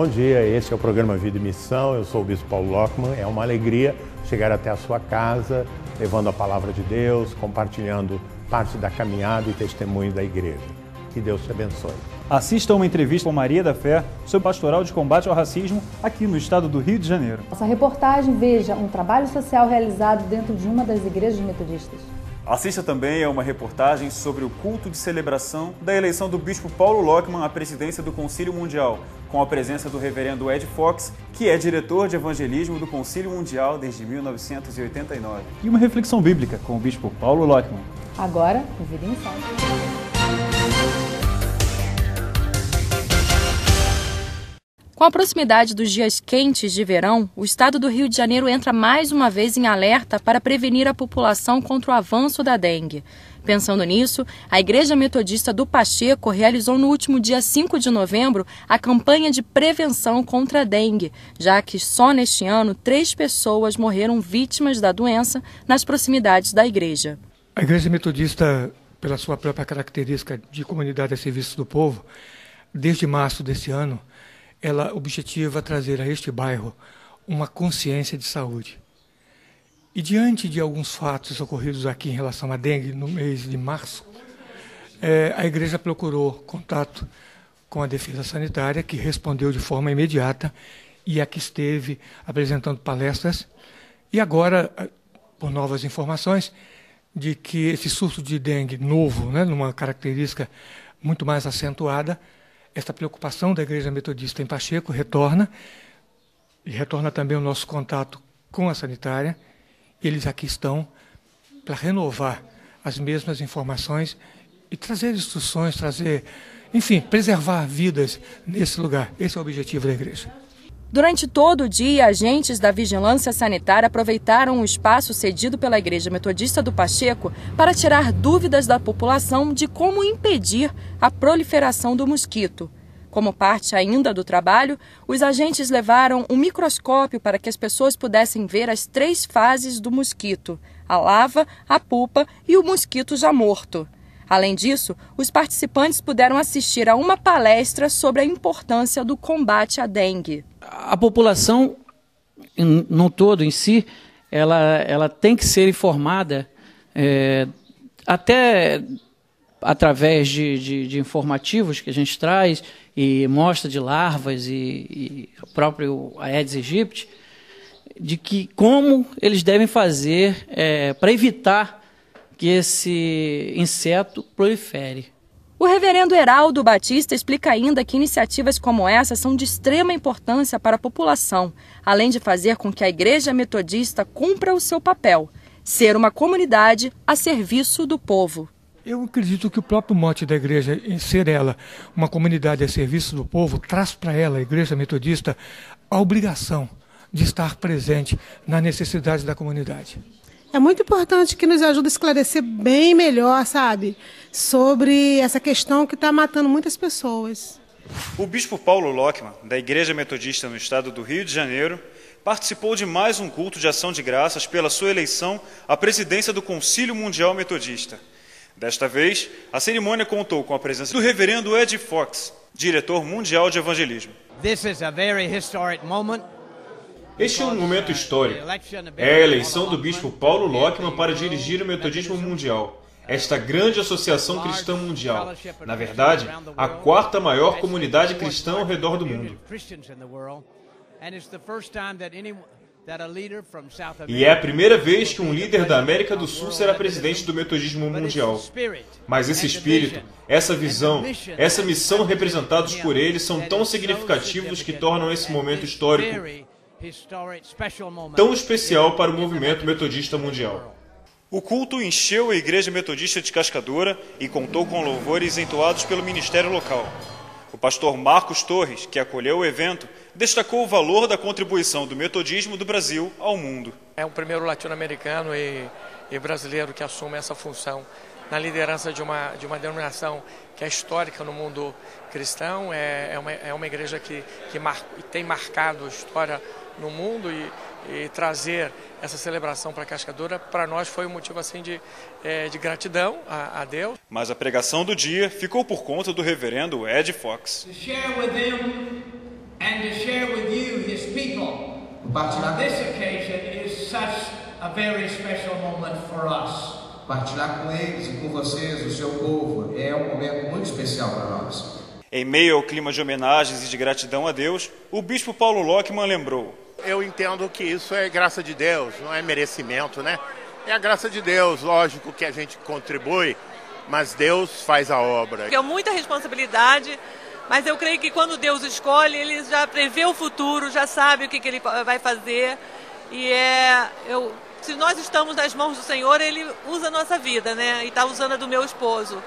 Bom dia, esse é o programa Vida e Missão, eu sou o Bispo Paulo Lockman. É uma alegria chegar até a sua casa, levando a palavra de Deus, compartilhando parte da caminhada e testemunho da igreja. Que Deus te abençoe. Assista a uma entrevista com Maria da Fé sobre pastoral de combate ao racismo aqui no estado do Rio de Janeiro. Nossa reportagem veja um trabalho social realizado dentro de uma das igrejas metodistas. Assista também a uma reportagem sobre o culto de celebração da eleição do Bispo Paulo Lockman à presidência do Concílio Mundial, com a presença do reverendo Ed Fox, que é diretor de evangelismo do Concílio Mundial desde 1989. E uma reflexão bíblica com o Bispo Paulo Lockman. Agora, o Vida e Missão. Com a proximidade dos dias quentes de verão, o estado do Rio de Janeiro entra mais uma vez em alerta para prevenir a população contra o avanço da dengue. Pensando nisso, a Igreja Metodista do Pacheco realizou no último dia 5 de novembro a campanha de prevenção contra a dengue, já que só neste ano 3 pessoas morreram vítimas da doença nas proximidades da igreja. A Igreja Metodista, pela sua própria característica de comunidade a serviço do povo, desde março deste ano, ela objetiva trazer a este bairro uma consciência de saúde. E diante de alguns fatos ocorridos aqui em relação à dengue no mês de março, a igreja procurou contato com a Defesa Sanitária, que respondeu de forma imediata e aqui esteve apresentando palestras. E agora, por novas informações, de que esse surto de dengue novo, numa característica muito mais acentuada, esta preocupação da Igreja Metodista em Pacheco retorna, e retorna também o nosso contato com a sanitária. Eles aqui estão para renovar as mesmas informações e trazer instruções, preservar vidas nesse lugar. Esse é o objetivo da igreja. Durante todo o dia, agentes da Vigilância Sanitária aproveitaram o espaço cedido pela Igreja Metodista do Pacheco para tirar dúvidas da população de como impedir a proliferação do mosquito. Como parte ainda do trabalho, os agentes levaram um microscópio para que as pessoas pudessem ver as 3 fases do mosquito: a lava, a pupa e o mosquito já morto. Além disso, os participantes puderam assistir a uma palestra sobre a importância do combate à dengue. A população, no todo em si, ela tem que ser informada, até através de informativos que a gente traz, e mostra de larvas e o próprio Aedes aegypti, de que como eles devem fazer para evitar que esse inseto prolifere. O reverendo Heraldo Batista explica ainda que iniciativas como essa são de extrema importância para a população, além de fazer com que a Igreja Metodista cumpra o seu papel, ser uma comunidade a serviço do povo. Eu acredito que o próprio mote da igreja, em ser ela uma comunidade a serviço do povo, traz para ela, a Igreja Metodista, a obrigação de estar presente na necessidade da comunidade. É muito importante que nos ajude a esclarecer bem melhor, sobre essa questão que está matando muitas pessoas. O Bispo Paulo Lockman, da Igreja Metodista no estado do Rio de Janeiro, participou de mais um culto de ação de graças pela sua eleição à presidência do Concílio Mundial Metodista. Desta vez, a cerimônia contou com a presença do reverendo Ed Fox, diretor mundial de evangelismo. Este é um momento histórico. É a eleição do Bispo Paulo Lockman para dirigir o Metodismo Mundial, esta grande associação cristã mundial. Na verdade, a 4ª maior comunidade cristã ao redor do mundo. E é a primeira vez que um líder da América do Sul será presidente do Metodismo Mundial. Mas esse espírito, essa visão, essa missão representados por ele são tão significativos que tornam esse momento histórico tão especial para o movimento metodista mundial. O culto encheu a Igreja Metodista de Cascadura e contou com louvores entoados pelo ministério local. O pastor Marcos Torres, que acolheu o evento, destacou o valor da contribuição do metodismo do Brasil ao mundo. É o primeiro latino-americano e brasileiro que assume essa função na liderança de uma denominação que é histórica no mundo cristão. É uma igreja que tem marcado a história no mundo e trazer essa celebração para Cascadura, para nós foi um motivo assim de gratidão a Deus. Mas a pregação do dia ficou por conta do reverendo Ed Fox. To share with them and and to share with you, His people. This occasion is such a very special moment for us. Partilhar com eles e com vocês, o seu povo, é um momento muito especial para nós. Em meio ao clima de homenagens e de gratidão a Deus, o bispo Paulo Lockman lembrou: eu entendo que isso é graça de Deus, não é merecimento, né? É a graça de Deus, lógico que a gente contribui, mas Deus faz a obra. É muita responsabilidade, mas eu creio que quando Deus escolhe, Ele já prevê o futuro, já sabe o que Ele vai fazer. E se nós estamos nas mãos do Senhor, Ele usa a nossa vida, né? E está usando a do meu esposo.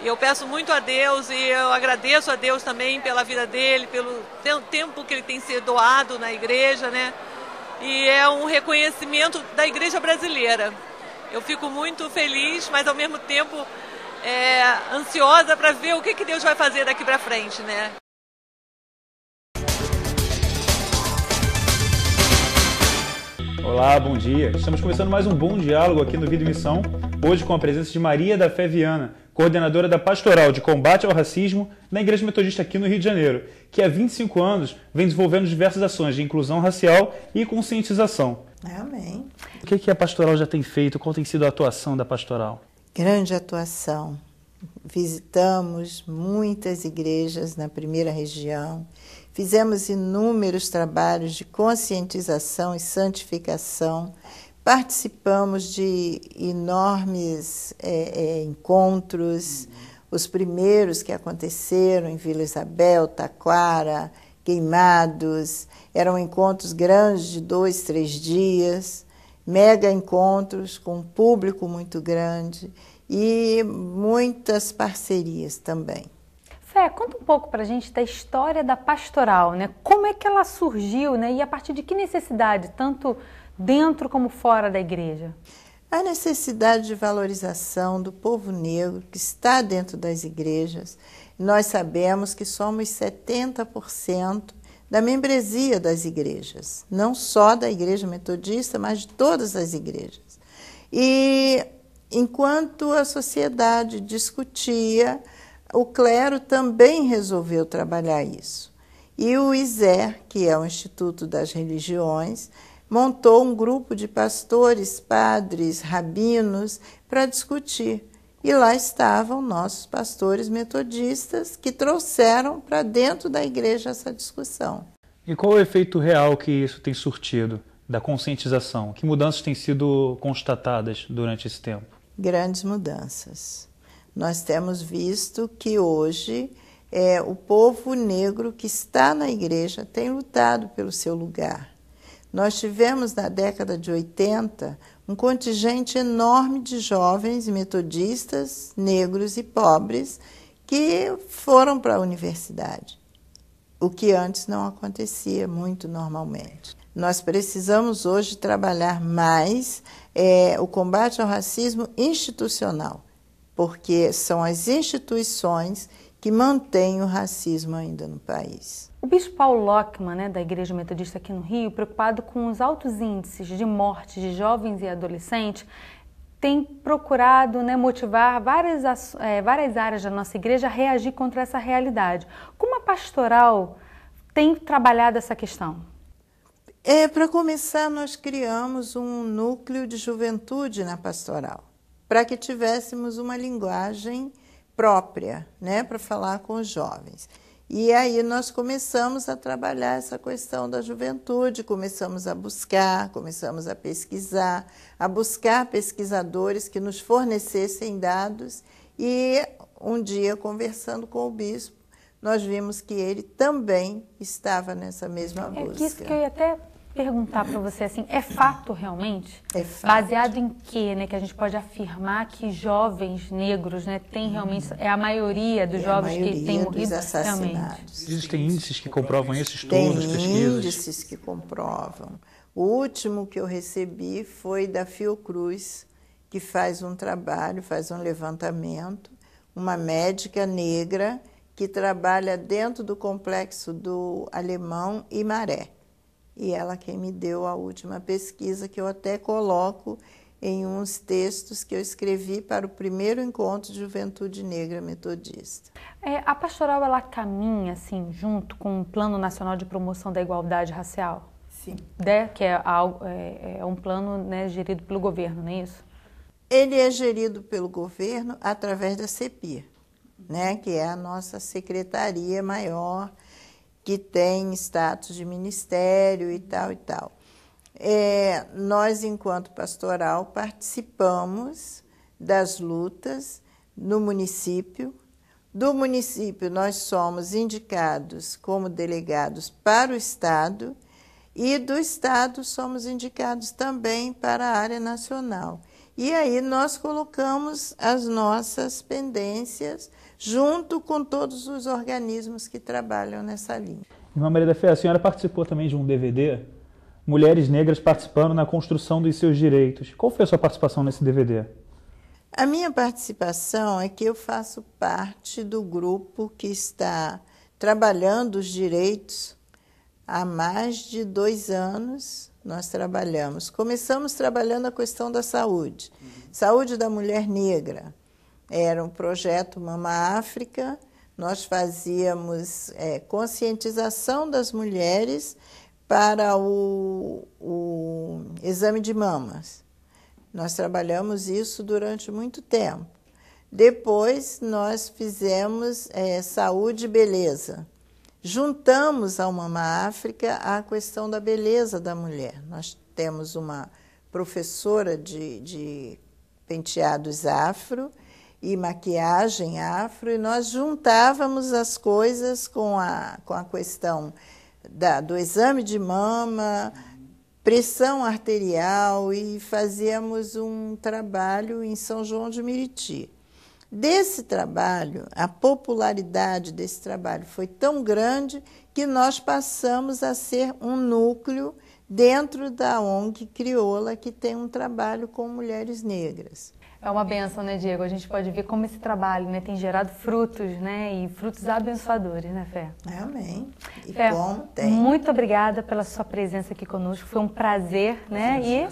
E eu peço muito a Deus e eu agradeço a Deus também pela vida dele, pelo tempo que ele tem se doado na igreja, né? E é um reconhecimento da igreja brasileira. Eu fico muito feliz, mas ao mesmo tempo ansiosa para ver o que Deus vai fazer daqui para frente, né? Olá, bom dia. Estamos começando mais um Bom Diálogo aqui no Vida e Missão, hoje com a presença de Maria da Fé Viana, coordenadora da Pastoral de Combate ao Racismo na Igreja Metodista aqui no Rio de Janeiro, que há 25 anos vem desenvolvendo diversas ações de inclusão racial e conscientização. Amém. O que a Pastoral já tem feito? Qual tem sido a atuação da Pastoral? Grande atuação. Visitamos muitas igrejas na primeira região, fizemos inúmeros trabalhos de conscientização e santificação, participamos de enormes encontros, os primeiros que aconteceram em Vila Isabel, Taquara, Queimados, eram encontros grandes de 2, 3 dias, mega encontros com um público muito grande e muitas parcerias também. Fé, conta um pouco para a gente da história da Pastoral, né? Como é que ela surgiu, né? E a partir de que necessidade, tanto dentro como fora da igreja? A necessidade de valorização do povo negro que está dentro das igrejas. Nós sabemos que somos 70% da membresia das igrejas, não só da Igreja Metodista, mas de todas as igrejas. E enquanto a sociedade discutia, o clero também resolveu trabalhar isso. E o ISER, que é o Instituto das Religiões, montou um grupo de pastores, padres, rabinos, para discutir. E lá estavam nossos pastores metodistas que trouxeram para dentro da igreja essa discussão. E qual é o efeito real que isso tem surtido da conscientização? Que mudanças têm sido constatadas durante esse tempo? Grandes mudanças. Nós temos visto que hoje o povo negro que está na igreja tem lutado pelo seu lugar. Nós tivemos na década de 80 um contingente enorme de jovens metodistas, negros e pobres que foram para a universidade, o que antes não acontecia muito normalmente. Nós precisamos hoje trabalhar mais o combate ao racismo institucional, porque são as instituições que mantêm o racismo ainda no país. O bispo Paulo Lockman, né, da Igreja Metodista aqui no Rio, preocupado com os altos índices de morte de jovens e adolescentes, tem procurado, né, motivar várias áreas da nossa igreja a reagir contra essa realidade. Como a Pastoral tem trabalhado essa questão? Para começar, nós criamos um núcleo de juventude na Pastoral, para que tivéssemos uma linguagem própria, né, para falar com os jovens. E aí nós começamos a trabalhar essa questão da juventude, começamos a buscar, começamos a pesquisar, a buscar pesquisadores que nos fornecessem dados e um dia, conversando com o bispo, nós vimos que ele também estava nessa mesma busca. É isso que eu ia até perguntar para você, assim, é fato realmente? É fato. Baseado em quê, né, que a gente pode afirmar que jovens negros, né, tem realmente, é a maioria dos jovens que tem morrido realmente? Existem índices que comprovam isso, estudos, pesquisas? Tem índices que comprovam. O último que eu recebi foi da Fiocruz, que faz um trabalho, faz um levantamento, uma médica negra que trabalha dentro do complexo do Alemão e Maré. E ela quem me deu a última pesquisa, que eu até coloco em uns textos que eu escrevi para o primeiro encontro de Juventude Negra Metodista. A pastoral, ela caminha assim, junto com o Plano Nacional de Promoção da Igualdade Racial? Sim. Que é um plano, né, gerido pelo governo, não é isso? Ele é gerido pelo governo através da CEPIR, né, que é a nossa secretaria maior, que tem status de ministério e tal e tal. Nós, enquanto pastoral, participamos das lutas no município. Do município, nós somos indicados como delegados para o Estado e do Estado somos indicados também para a área nacional. E aí nós colocamos as nossas pendências junto com todos os organismos que trabalham nessa linha. Irmã Maria da Fé, a senhora participou também de um DVD, Mulheres Negras Participando na Construção dos Seus Direitos. Qual foi a sua participação nesse DVD? A minha participação é que eu faço parte do grupo que está trabalhando os direitos há mais de 2 anos. Nós trabalhamos. Começamos trabalhando a questão da saúde. Saúde da mulher negra. Era um projeto Mama África. Nós fazíamos conscientização das mulheres para o exame de mamas. Nós trabalhamos isso durante muito tempo. Depois, nós fizemos saúde e beleza. Juntamos ao Mama África a questão da beleza da mulher. Nós temos uma professora de penteados afro e maquiagem afro, e nós juntávamos as coisas com a questão do exame de mama, pressão arterial, e fazíamos um trabalho em São João de Meriti. Desse trabalho, a popularidade desse trabalho foi tão grande que nós passamos a ser um núcleo dentro da ONG Crioula, que tem um trabalho com mulheres negras. É uma bênção, né, Diego? A gente pode ver como esse trabalho, né, tem gerado frutos, né, e frutos abençoadores, né, Fé? Amém. E Fé, bom tem. Muito obrigada pela sua presença aqui conosco. Foi um prazer, né? E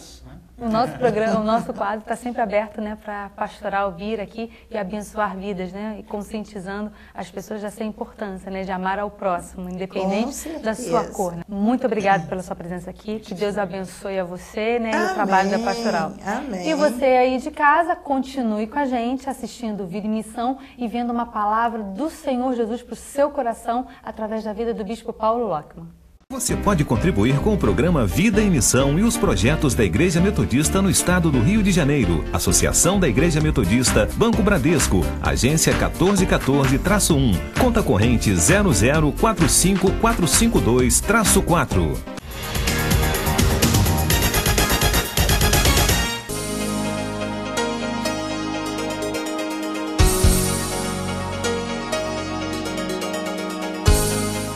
o nosso programa, o nosso quadro está sempre aberto, né, para pastoral vir aqui e abençoar vidas, né, e conscientizando as pessoas dessa importância, né, de amar ao próximo, independente da sua cor. Né? Muito obrigada pela sua presença aqui. Que Deus abençoe a você, né, e o trabalho da pastoral. Amém. E você aí de casa, continue com a gente assistindo Vida e Missão e vendo uma palavra do Senhor Jesus para o seu coração através da vida do Bispo Paulo Lockman. Você pode contribuir com o programa Vida em Missão e os projetos da Igreja Metodista no estado do Rio de Janeiro. Associação da Igreja Metodista, Banco Bradesco, agência 1414-1, conta corrente 0045452-4.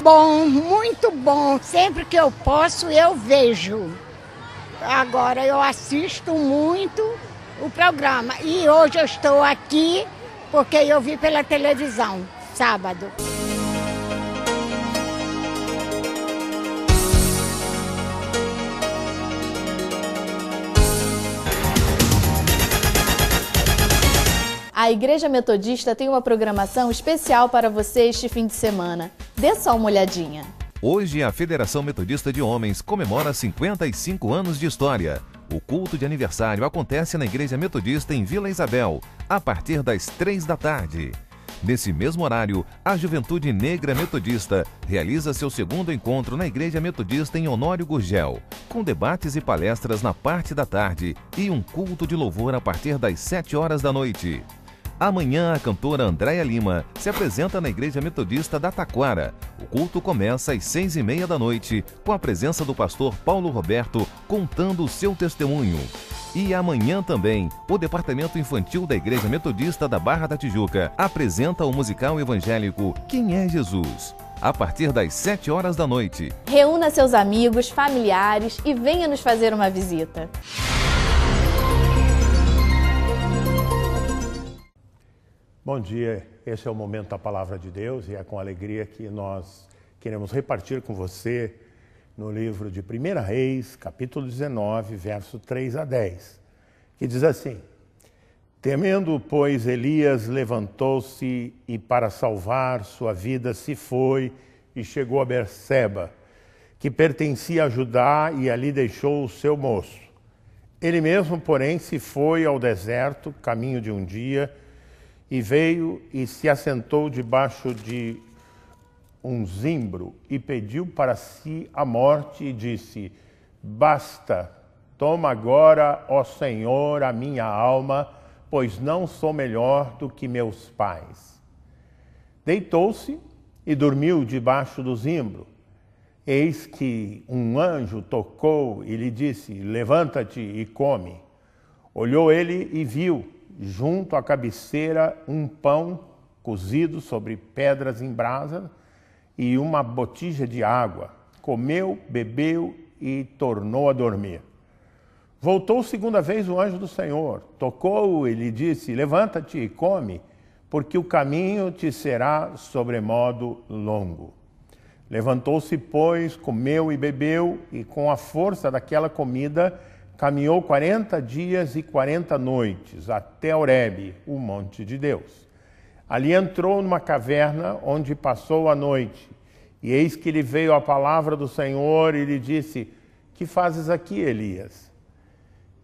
Bom, muito bom. Sempre que eu posso, eu vejo. Agora, eu assisto muito o programa. E hoje eu estou aqui porque eu vi pela televisão, sábado. A Igreja Metodista tem uma programação especial para você este fim de semana. Dê só uma olhadinha. Hoje, a Federação Metodista de Homens comemora 55 anos de história. O culto de aniversário acontece na Igreja Metodista em Vila Isabel, a partir das 3 da tarde. Nesse mesmo horário, a Juventude Negra Metodista realiza seu segundo encontro na Igreja Metodista em Honório Gurgel, com debates e palestras na parte da tarde e um culto de louvor a partir das 7 horas da noite. Amanhã, a cantora Andréia Lima se apresenta na Igreja Metodista da Taquara. O culto começa às 6h30 da noite, com a presença do pastor Paulo Roberto contando o seu testemunho. E amanhã também, o Departamento Infantil da Igreja Metodista da Barra da Tijuca apresenta o musical evangélico Quem é Jesus? A partir das 7 horas da noite. Reúna seus amigos, familiares e venha nos fazer uma visita. Bom dia, esse é o Momento da Palavra de Deus e é com alegria que nós queremos repartir com você no livro de 1 Reis, capítulo 19, verso 3 a 10, que diz assim: temendo, pois, Elias levantou-se e para salvar sua vida se foi e chegou a Berseba, que pertencia a Judá, e ali deixou o seu moço. Ele mesmo, porém, se foi ao deserto, caminho de um dia, e veio e se assentou debaixo de um zimbro e pediu para si a morte e disse: basta, toma agora, ó Senhor, a minha alma, pois não sou melhor do que meus pais. Deitou-se e dormiu debaixo do zimbro. Eis que um anjo tocou e lhe disse: levanta-te e come. Olhou ele e viu, junto à cabeceira, um pão cozido sobre pedras em brasa e uma botija de água. Comeu, bebeu e tornou a dormir. Voltou segunda vez o anjo do Senhor, tocou e lhe disse: levanta-te e come, porque o caminho te será sobremodo longo. Levantou-se, pois, comeu e bebeu, e com a força daquela comida caminhou 40 dias e 40 noites, até Horebe, o monte de Deus. Ali entrou numa caverna, onde passou a noite. E eis que lhe veio a palavra do Senhor e lhe disse: que fazes aqui, Elias?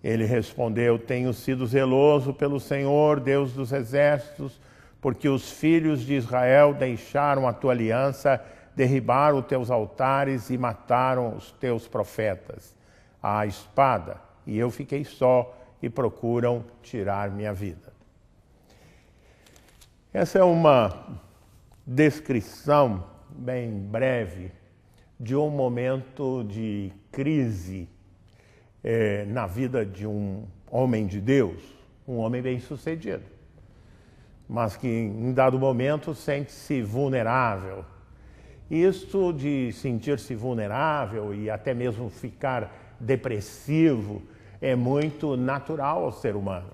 Ele respondeu: tenho sido zeloso pelo Senhor, Deus dos exércitos, porque os filhos de Israel deixaram a tua aliança, derribaram os teus altares e mataram os teus profetas à espada, e eu fiquei só e procuram tirar minha vida. Essa é uma descrição bem breve de um momento de crise na vida de um homem de Deus, um homem bem-sucedido, mas que em dado momento sente-se vulnerável. Isto de sentir-se vulnerável e até mesmo ficar depressivo é muito natural ao ser humano.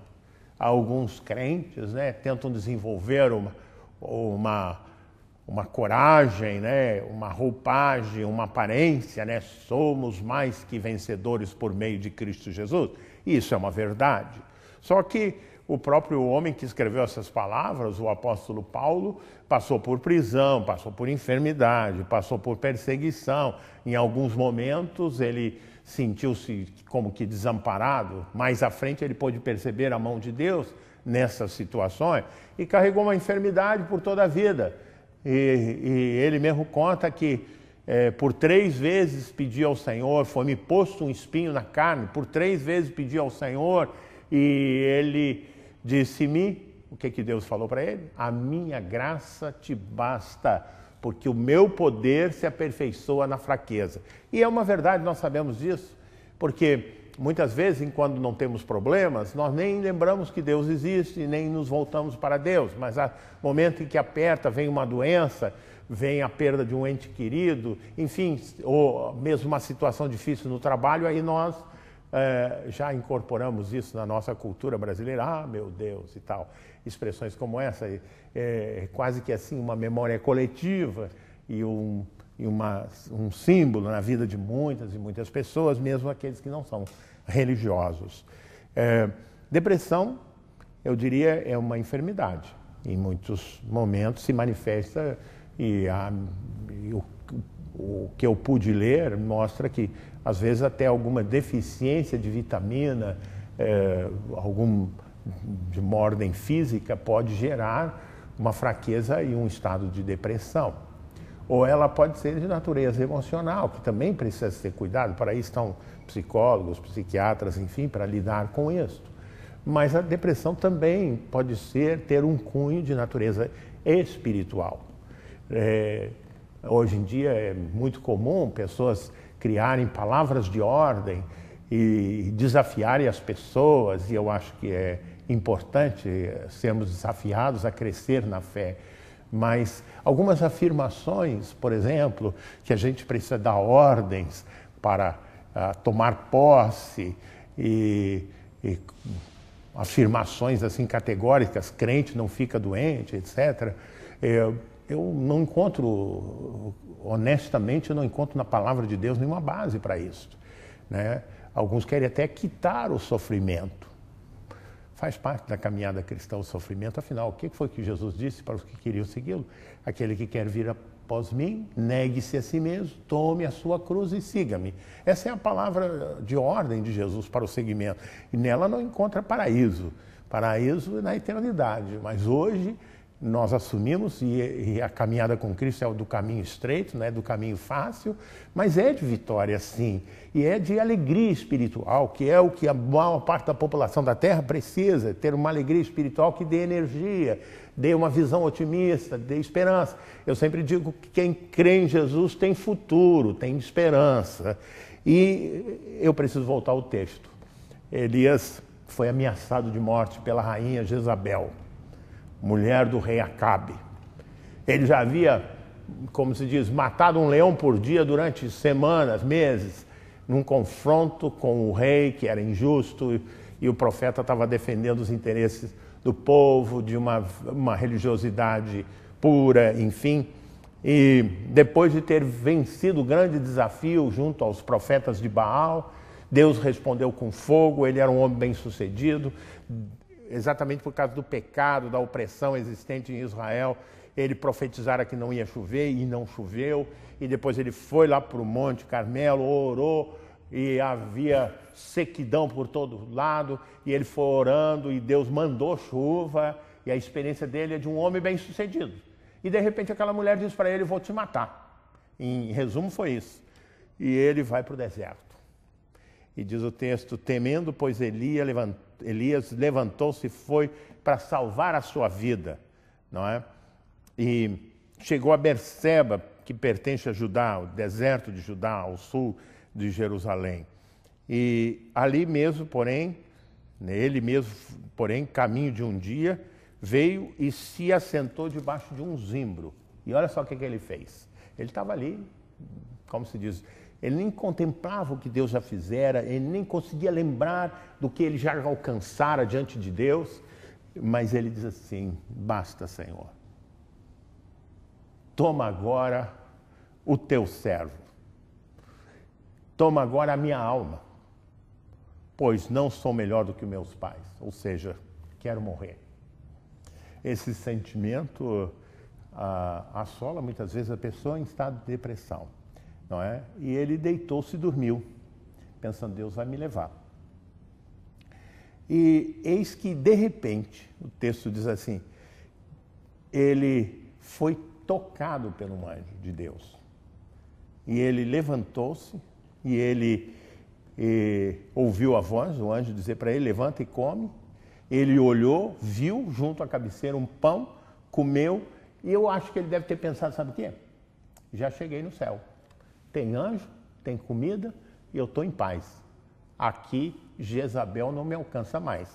Alguns crentes, tentam desenvolver uma coragem, uma roupagem, uma aparência, somos mais que vencedores por meio de Cristo Jesus. Isso é uma verdade. Só que o próprio homem que escreveu essas palavras, o apóstolo Paulo, passou por prisão, passou por enfermidade, passou por perseguição. Em alguns momentos ele sentiu-se como que desamparado. Mais à frente ele pôde perceber a mão de Deus nessas situações e carregou uma enfermidade por toda a vida. E ele mesmo conta que por 3 vezes pediu ao Senhor, foi-me posto um espinho na carne, por 3 vezes pediu ao Senhor, e ele disse-me, o que Deus falou para ele? A minha graça te basta, porque o meu poder se aperfeiçoa na fraqueza. E é uma verdade, nós sabemos disso, porque muitas vezes, quando não temos problemas, nós nem lembramos que Deus existe e nem nos voltamos para Deus. Mas no momento em que aperta, vem uma doença, vem a perda de um ente querido, enfim, ou mesmo uma situação difícil no trabalho, aí nós já incorporamos isso na nossa cultura brasileira. Ah, meu Deus, e tal. Expressões como essa, quase que assim uma memória coletiva e um símbolo na vida de muitas e muitas pessoas, mesmo aqueles que não são religiosos. Depressão, eu diria, é uma enfermidade. Em muitos momentos se manifesta e o que eu pude ler mostra que, às vezes, até alguma deficiência de vitamina, de uma ordem física, pode gerar uma fraqueza e um estado de depressão. Ou ela pode ser de natureza emocional, que também precisa ser cuidado. Para isso estão psicólogos, psiquiatras, enfim, para lidar com isso. Mas a depressão também pode ter um cunho de natureza espiritual. Hoje em dia é muito comum pessoas criarem palavras de ordem e desafiarem as pessoas, e eu acho que é importante sermos desafiados a crescer na fé. Mas algumas afirmações, por exemplo, que a gente precisa dar ordens para tomar posse e afirmações assim categóricas, crente não fica doente, etc. Eu não encontro, honestamente, eu não encontro na palavra de Deus nenhuma base para isso. Alguns querem até quitar o sofrimento. Faz parte da caminhada cristã o sofrimento. Afinal, o que foi que Jesus disse para os que queriam segui-lo? Aquele que quer vir após mim, negue-se a si mesmo, tome a sua cruz e siga-me. Essa é a palavra de ordem de Jesus para o seguimento. E nela não encontra paraíso. Paraíso na eternidade. Mas hoje nós assumimos, e a caminhada com Cristo é o do caminho estreito, não é do caminho fácil, mas é de vitória, sim. E é de alegria espiritual, que é o que a maior parte da população da Terra precisa, ter uma alegria espiritual que dê energia, dê uma visão otimista, dê esperança. Eu sempre digo que quem crê em Jesus tem futuro, tem esperança. E eu preciso voltar ao texto. Elias foi ameaçado de morte pela rainha Jezabel, mulher do rei Acabe. Ele já havia, como se diz, matado um leão por dia durante semanas, meses, num confronto com o rei, que era injusto, e o profeta estava defendendo os interesses do povo, de uma religiosidade pura, enfim. E depois de ter vencido o grande desafio junto aos profetas de Baal, Deus respondeu com fogo. Ele era um homem bem-sucedido, exatamente por causa do pecado, da opressão existente em Israel. Ele profetizara que não ia chover e não choveu. E depois ele foi lá para o Monte Carmelo, orou, e havia sequidão por todo lado. E ele foi orando e Deus mandou chuva. E a experiência dele é de um homem bem-sucedido. E de repente aquela mulher diz para ele: vou te matar. Em resumo foi isso. E ele vai para o deserto. E diz o texto: temendo, pois Elias levantou-se e foi para salvar a sua vida, não é? E chegou a Berseba, que pertence a Judá, o deserto de Judá, ao sul de Jerusalém. E ali mesmo, porém, caminho de um dia, veio e se assentou debaixo de um zimbro. E olha só o que ele fez. Ele estava ali, como se diz, ele nem contemplava o que Deus já fizera, ele nem conseguia lembrar do que ele já alcançara diante de Deus, mas ele diz assim: basta, Senhor, toma agora o teu servo, toma agora a minha alma, pois não sou melhor do que meus pais, ou seja, quero morrer. Esse sentimento assola muitas vezes a pessoa em estado de depressão, não é? E ele deitou-se e dormiu, pensando: Deus vai me levar. E eis que, de repente, o texto diz assim, ele foi tocado pelo anjo de Deus. E ele levantou-se e ele ouviu a voz do anjo dizer para ele: levanta e come. Ele olhou, viu junto à cabeceira um pão, comeu, e eu acho que ele deve ter pensado: sabe o quê? Já cheguei no céu. Tem anjo, tem comida e eu estou em paz. Aqui Jezabel não me alcança mais.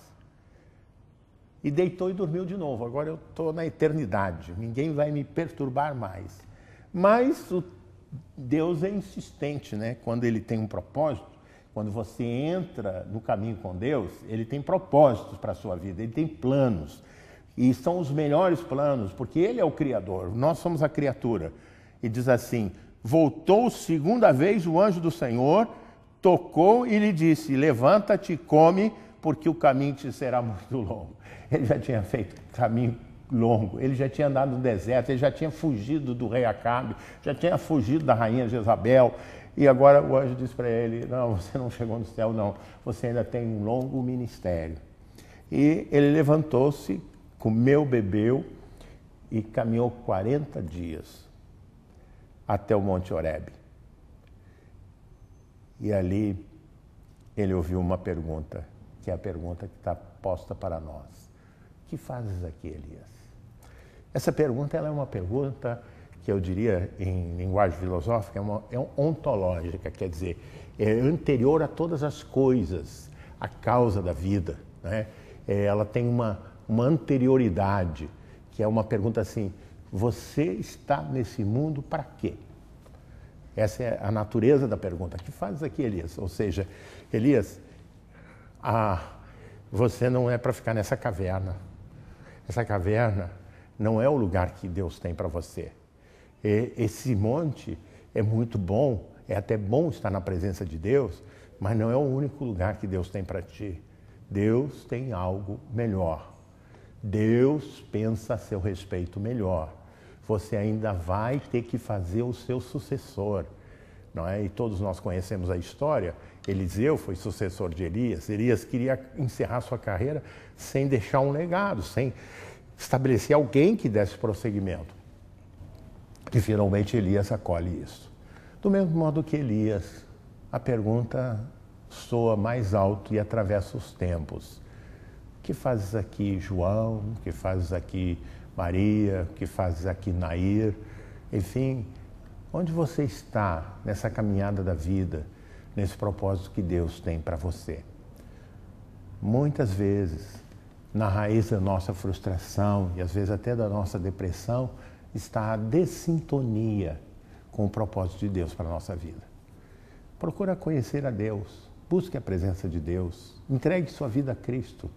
E deitou e dormiu de novo. Agora eu estou na eternidade, ninguém vai me perturbar mais. Mas Deus é insistente, né? Quando ele tem um propósito, quando você entra no caminho com Deus, ele tem propósitos para a sua vida, ele tem planos. E são os melhores planos, porque ele é o Criador, nós somos a criatura. E diz assim: voltou segunda vez o anjo do Senhor, tocou e lhe disse: levanta-te e come, porque o caminho te será muito longo. Ele já tinha feito caminho longo, ele já tinha andado no deserto, ele já tinha fugido do rei Acabe, já tinha fugido da rainha Jezabel. E agora o anjo disse para ele: não, você não chegou no céu não, você ainda tem um longo ministério. E ele levantou-se, comeu, bebeu e caminhou 40 dias até o Monte Horebe. E ali ele ouviu uma pergunta, que é a pergunta que está posta para nós: o que fazes aqui, Elias? Essa pergunta ela é uma pergunta que eu diria, em linguagem filosófica, é ontológica, quer dizer, é anterior a todas as coisas, a causa da vida, né? Ela tem uma anterioridade, que é uma pergunta assim: você está nesse mundo para quê? Essa é a natureza da pergunta. O que fazes aqui, Elias? Ou seja, Elias, você não é para ficar nessa caverna. Essa caverna não é o lugar que Deus tem para você. Esse monte é muito bom, é até bom estar na presença de Deus, mas não é o único lugar que Deus tem para ti. Deus tem algo melhor. Deus pensa a seu respeito melhor. Você ainda vai ter que fazer o seu sucessor, não é? E todos nós conhecemos a história. Eliseu foi sucessor de Elias. Elias queria encerrar sua carreira sem deixar um legado, sem estabelecer alguém que desse prosseguimento. E finalmente Elias acolhe isso. Do mesmo modo que Elias, a pergunta soa mais alto e atravessa os tempos. O que fazes aqui, João? O que fazes aqui, Maria? O que fazes aqui, Nair? Enfim, onde você está nessa caminhada da vida, nesse propósito que Deus tem para você? Muitas vezes, na raiz da nossa frustração e às vezes até da nossa depressão, está a dessintonia com o propósito de Deus para a nossa vida. Procura conhecer a Deus, busque a presença de Deus, entregue sua vida a Cristo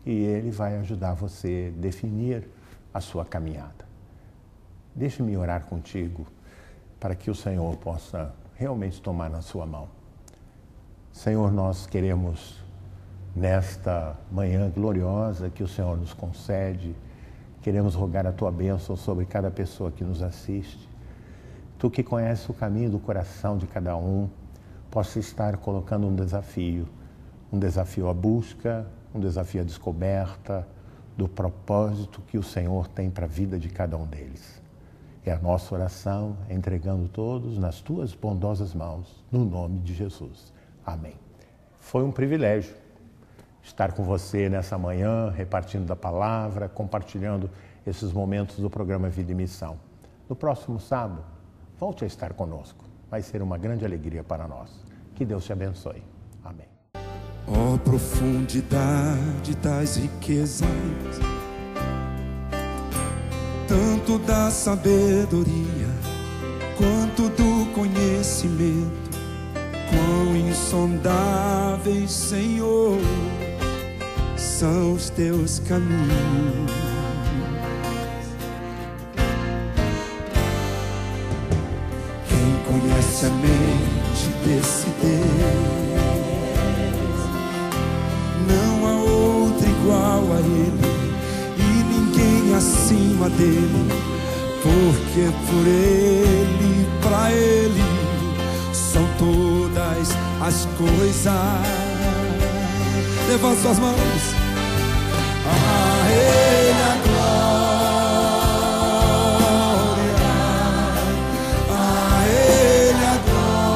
e Ele vai ajudar você a definir a sua caminhada. Deixe-me orar contigo para que o Senhor possa realmente tomar na sua mão. Senhor, nós queremos, nesta manhã gloriosa que o Senhor nos concede, queremos rogar a Tua bênção sobre cada pessoa que nos assiste. Tu que conheces o caminho do coração de cada um, possa estar colocando um desafio à busca, um desafio à descoberta do propósito que o Senhor tem para a vida de cada um deles. É a nossa oração, entregando todos nas Tuas bondosas mãos, no nome de Jesus. Amém. Foi um privilégio estar com você nessa manhã, repartindo da palavra, compartilhando esses momentos do programa Vida e Missão. No próximo sábado, volte a estar conosco. Vai ser uma grande alegria para nós. Que Deus te abençoe. Amém. Ó profundidade das riquezas, tanto da sabedoria quanto do conhecimento, quão insondáveis, Senhor, são os teus caminhos. Quem conhece a mente desse Deus? Não há outro igual a Ele e ninguém acima dele, porque por Ele, pra Ele são todas as coisas. Levanta suas mãos. A Ele a glória, a Ele a glória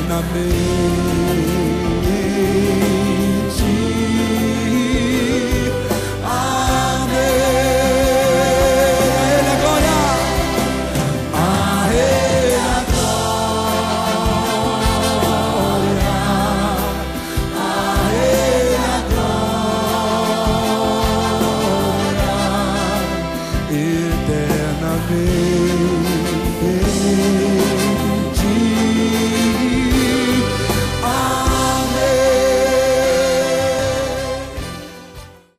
eternamente.